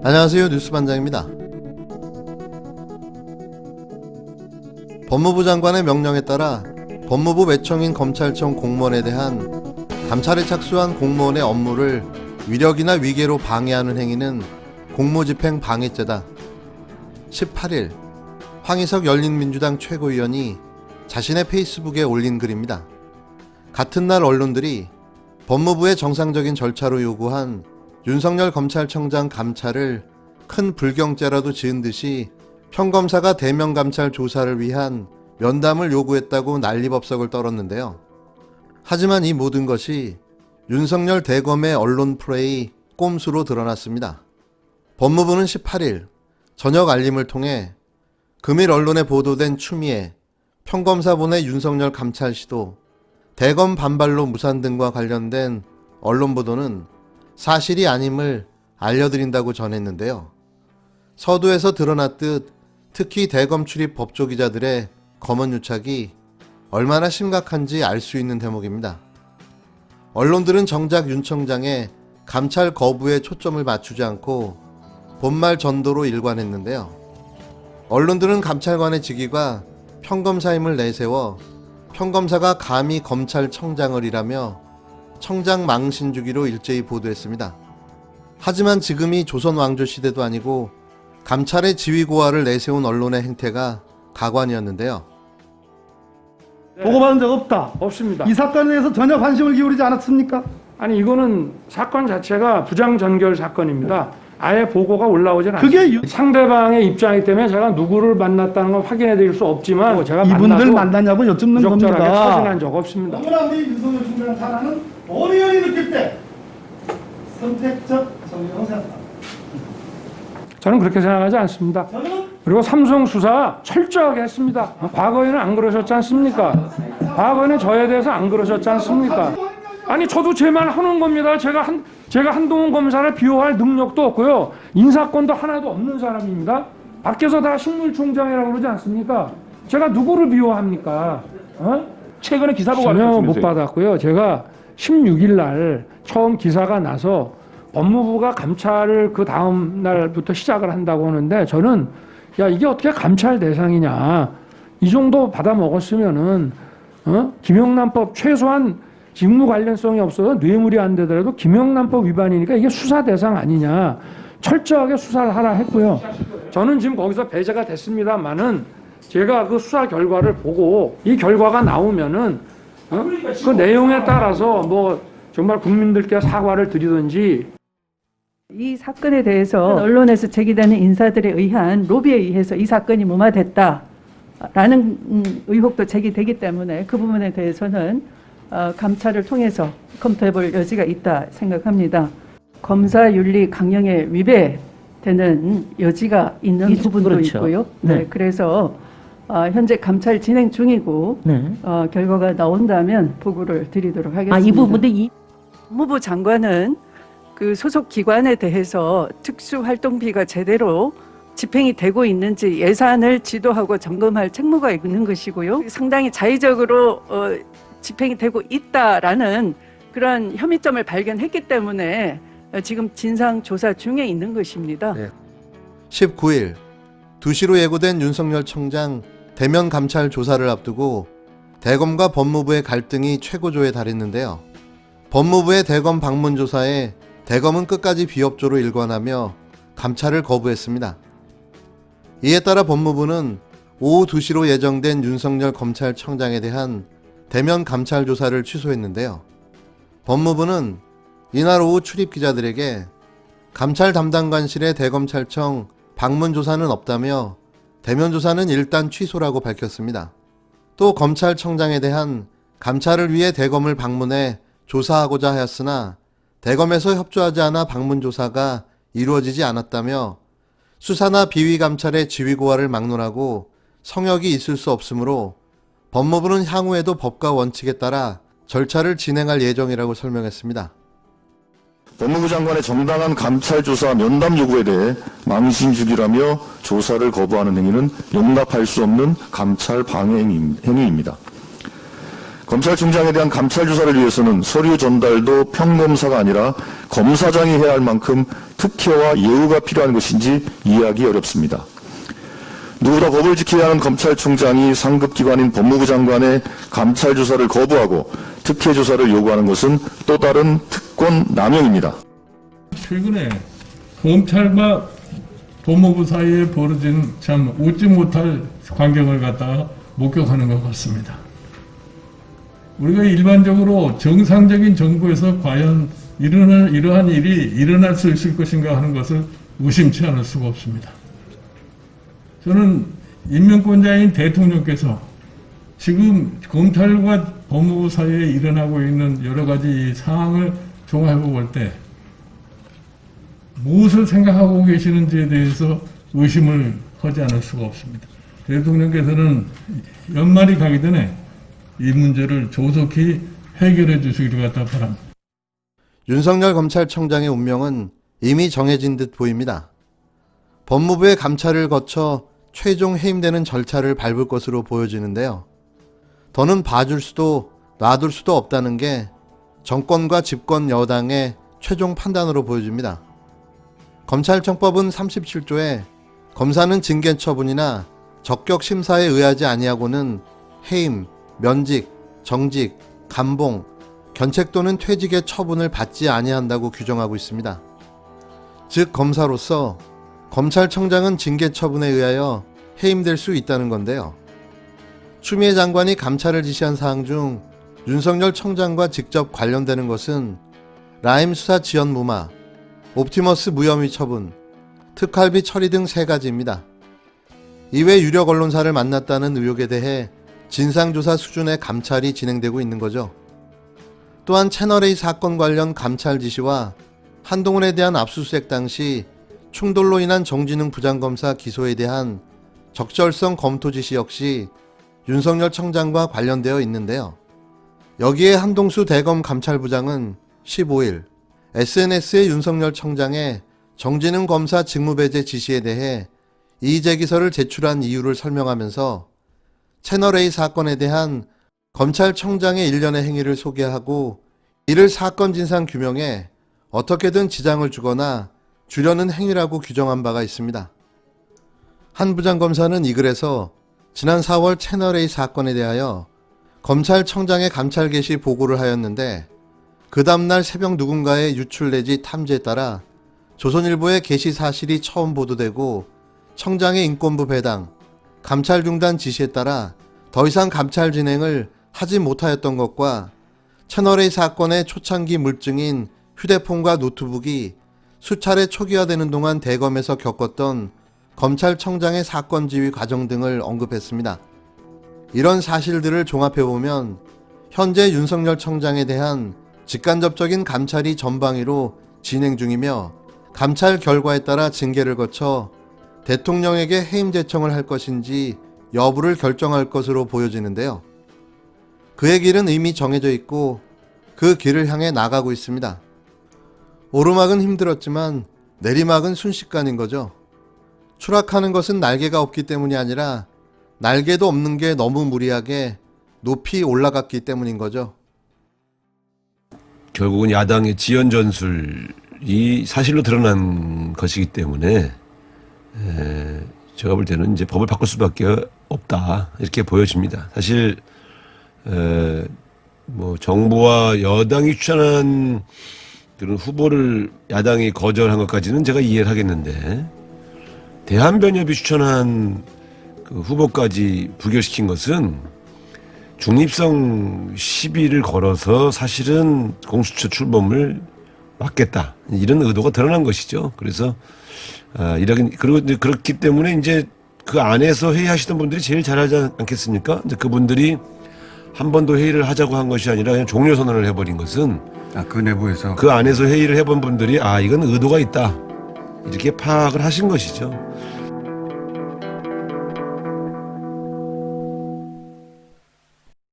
안녕하세요. 뉴스반장입니다. 법무부 장관의 명령에 따라 법무부 외청인 검찰청 공무원에 대한 감찰에 착수한 공무원의 업무를 위력이나 위계로 방해하는 행위는 공무집행 방해죄다. 18일 황희석 열린민주당 최고위원이 자신의 페이스북에 올린 글입니다. 같은 날 언론들이 법무부의 정상적인 절차로 요구한 윤석열 검찰청장 감찰을 큰 불경죄라도 지은 듯이 평검사가 대면감찰 조사를 위한 면담을 요구했다고 난리법석을 떨었는데요. 하지만 이 모든 것이 윤석열 대검의 언론 플레이 꼼수로 드러났습니다. 법무부는 18일 저녁 알림을 통해 금일 언론에 보도된 추미애, 평검사본의 윤석열 감찰 시도, 대검 반발로 무산 등과 관련된 언론 보도는 사실이 아님을 알려드린다고 전했는데요. 서두에서 드러났듯 특히 대검 출입 법조기자들의 검언 유착이 얼마나 심각한지 알 수 있는 대목입니다. 언론들은 정작 윤 청장의 감찰 거부에 초점을 맞추지 않고 본말 전도로 일관했는데요. 언론들은 감찰관의 직위가 평검사임을 내세워 평검사가 감히 검찰청장을 이라며 청장 망신 주기로 일제히 보도했습니다. 하지만 지금이 조선 왕조 시대도 아니고 감찰의 지휘고하를 내세운 언론의 행태가 가관이었는데요. 보고받은 적 없다. 없습니다. 이 사건에 대해서 전혀 관심을 기울이지 않았습니까? 아니 이거는 사건 자체가 부장전결 사건입니다. 아예 보고가 올라오진 그게 않습니다. 상대방의 입장이기 때문에 제가 누구를 만났다는 건 확인해 드릴 수 없지만 제가 이분들 만나냐고 여쭙는 부적절하게 겁니다. 처신한 적 없습니다. 너무나 우리 윤석열 총장 사랑은 어리어리 느낄 때 선택적 정의라고 생각합니다. 저는 그렇게 생각하지 않습니다. 저는 그리고 삼성 수사 철저하게 했습니다. 과거에는 안 그러셨지 않습니까? 과거에는 저에 대해서 안 그러셨지 않습니까? 아니 저도 제 말 하는 겁니다. 제가 한동훈 검사를 비호할 능력도 없고요. 인사권도 하나도 없는 사람입니다. 밖에서 다 식물총장이라고 그러지 않습니까? 제가 누구를 비호합니까? 최근에 기사 보고 전혀 못 받았고요. 제가 16일 날 처음 기사가 나서 법무부가 감찰을 그 다음 날부터 시작을 한다고 하는데 저는 야 이게 어떻게 감찰 대상이냐 이 정도 받아 먹었으면은 김영란법 최소한 직무 관련성이 없어서 뇌물이 안 되더라도 김영란법 위반이니까 이게 수사 대상 아니냐 철저하게 수사를 하라 했고요. 저는 지금 거기서 배제가 됐습니다만은 제가 그 수사 결과를 보고 이 결과가 나오면은 그 내용에 따라서 뭐 정말 국민들께 사과를 드리든지. 이 사건에 대해서 언론에서 제기되는 인사들에 의한 로비에 의해서 이 사건이 무마됐다라는 의혹도 제기되기 때문에 그 부분에 대해서는 감찰을 통해서 검토해볼 여지가 있다 생각합니다. 검사윤리 강령에 위배되는 여지가 있는 부분도 그렇죠. 있고요. 네, 그래서 현재 감찰 진행 중이고 결과가 나온다면 보고를 드리도록 하겠습니다. 이 부분도 법무부 장관은 그 소속 기관에 대해서 특수활동비가 제대로 집행이 되고 있는지 예산을 지도하고 점검할 책무가 있는 것이고요. 상당히 자의적으로 집행이 되고 있다라는 그런 혐의점을 발견했기 때문에 지금 진상조사 중에 있는 것입니다. 19일 2시로 예고된 윤석열 청장 대면 감찰 조사를 앞두고 대검과 법무부의 갈등이 최고조에 달했는데요. 법무부의 대검 방문 조사에 대검은 끝까지 비협조로 일관하며 감찰을 거부했습니다. 이에 따라 법무부는 오후 2시로 예정된 윤석열 검찰청장에 대한 대면 감찰 조사를 취소했는데요. 법무부는 이날 오후 출입 기자들에게 감찰 담당관실의 대검찰청 방문 조사는 없다며 대면 조사는 일단 취소라고 밝혔습니다. 또 검찰청장에 대한 감찰을 위해 대검을 방문해 조사하고자 하였으나 대검에서 협조하지 않아 방문 조사가 이루어지지 않았다며 수사나 비위 감찰의 지휘고하를 막론하고 성역이 있을 수 없으므로 법무부는 향후에도 법과 원칙에 따라 절차를 진행할 예정이라고 설명했습니다. 법무부 장관의 정당한 감찰 조사 면담 요구에 대해 망신 주기라며 조사를 거부하는 행위는 용납할 수 없는 감찰 방해 행위입니다. 검찰총장에 대한 감찰 조사를 위해서는 서류 전달도 평검사가 아니라 검사장이 해야 할 만큼 특혜와 예우가 필요한 것인지 이해하기 어렵습니다. 누구보다 법을 지켜야 하는 검찰총장이 상급기관인 법무부 장관의 감찰 조사를 거부하고 특혜 조사를 요구하는 것은 또 다른 특권 남용입니다. 최근에 검찰과 법무부 사이에 벌어진 참 웃지 못할 광경을 갖다가 목격하는 것 같습니다. 우리가 일반적으로 정상적인 정부에서 과연 이러한 일이 일어날 수 있을 것인가 하는 것을 의심치 않을 수가 없습니다. 저는 임명권자인 대통령께서 지금 검찰과 법무부 사이에 일어나고 있는 여러 가지 상황을 종합해 볼 때 무엇을 생각하고 계시는지에 대해서 의심을 하지 않을 수가 없습니다. 대통령께서는 연말이 가기 전에 이 문제를 조속히 해결해 주시기를 갖다 바랍니다. 윤석열 검찰총장의 운명은 이미 정해진 듯 보입니다. 법무부의 감찰을 거쳐 최종 해임되는 절차를 밟을 것으로 보여지는데요. 더는 봐줄 수도 놔둘 수도 없다는 게 정권과 집권 여당의 최종 판단으로 보여집니다. 검찰청법은 37조에 검사는 징계 처분이나 적격 심사에 의하지 아니하고는 해임, 면직, 정직, 감봉, 견책 또는 퇴직의 처분을 받지 아니한다고 규정하고 있습니다. 즉 검사로서 검찰청장은 징계 처분에 의하여 해임될 수 있다는 건데요. 추미애 장관이 감찰을 지시한 사항 중 윤석열 청장과 직접 관련되는 것은 라임 수사 지연 무마, 옵티머스 무혐의 처분, 특활비 처리 등 3가지입니다. 이외 유력 언론사를 만났다는 의혹에 대해 진상조사 수준의 감찰이 진행되고 있는 거죠. 또한 채널A 사건 관련 감찰 지시와 한동훈에 대한 압수수색 당시 충돌로 인한 정진웅 부장검사 기소에 대한 적절성 검토 지시 역시 윤석열 청장과 관련되어 있는데요. 여기에 한동수 대검 감찰부장은 15일 SNS에 윤석열 청장의 정진웅 검사 직무배제 지시에 대해 이의제기서를 제출한 이유를 설명하면서 채널A 사건에 대한 검찰청장의 일련의 행위를 소개하고 이를 사건 진상 규명에 어떻게든 지장을 주거나 주려는 행위라고 규정한 바가 있습니다. 한 부장검사는 이 글에서 지난 4월 채널A 사건에 대하여 검찰청장의 감찰 개시 보고를 하였는데 그 다음날 새벽 누군가의 유출 내지 탐지에 따라 조선일보의 게시 사실이 처음 보도되고 청장의 인권부 배당, 감찰 중단 지시에 따라 더 이상 감찰 진행을 하지 못하였던 것과 채널A 사건의 초창기 물증인 휴대폰과 노트북이 수차례 초기화되는 동안 대검에서 겪었던 검찰청장의 사건 지휘 과정 등을 언급했습니다. 이런 사실들을 종합해보면 현재 윤석열 청장에 대한 직간접적인 감찰이 전방위로 진행 중이며 감찰 결과에 따라 징계를 거쳐 대통령에게 해임 제청을 할 것인지 여부를 결정할 것으로 보여지는데요. 그의 길은 이미 정해져 있고 그 길을 향해 나가고 있습니다. 오르막은 힘들었지만 내리막은 순식간인 거죠. 추락하는 것은 날개가 없기 때문이 아니라 날개도 없는 게 너무 무리하게 높이 올라갔기 때문인 거죠. 결국은 야당의 지연 전술이 사실로 드러난 것이기 때문에 제가 볼 때는 이제 법을 바꿀 수밖에 없다 이렇게 보여집니다. 사실 뭐 정부와 여당이 추천한 그런 후보를 야당이 거절한 것까지는 제가 이해를 하겠는데 대한변협이 추천한 그 후보까지 부결시킨 것은 중립성 시비를 걸어서 사실은 공수처 출범을 막겠다 이런 의도가 드러난 것이죠. 그래서 그리고 이제 그렇기 때문에 이제 그 안에서 회의하시던 분들이 제일 잘하지 않겠습니까? 이제 그분들이 한 번 더 회의를 하자고 한 것이 아니라 그냥 종료 선언을 해버린 것은 그 내부에서 그 안에서 회의를 해본 분들이 이건 의도가 있다 이렇게 파악을 하신 것이죠.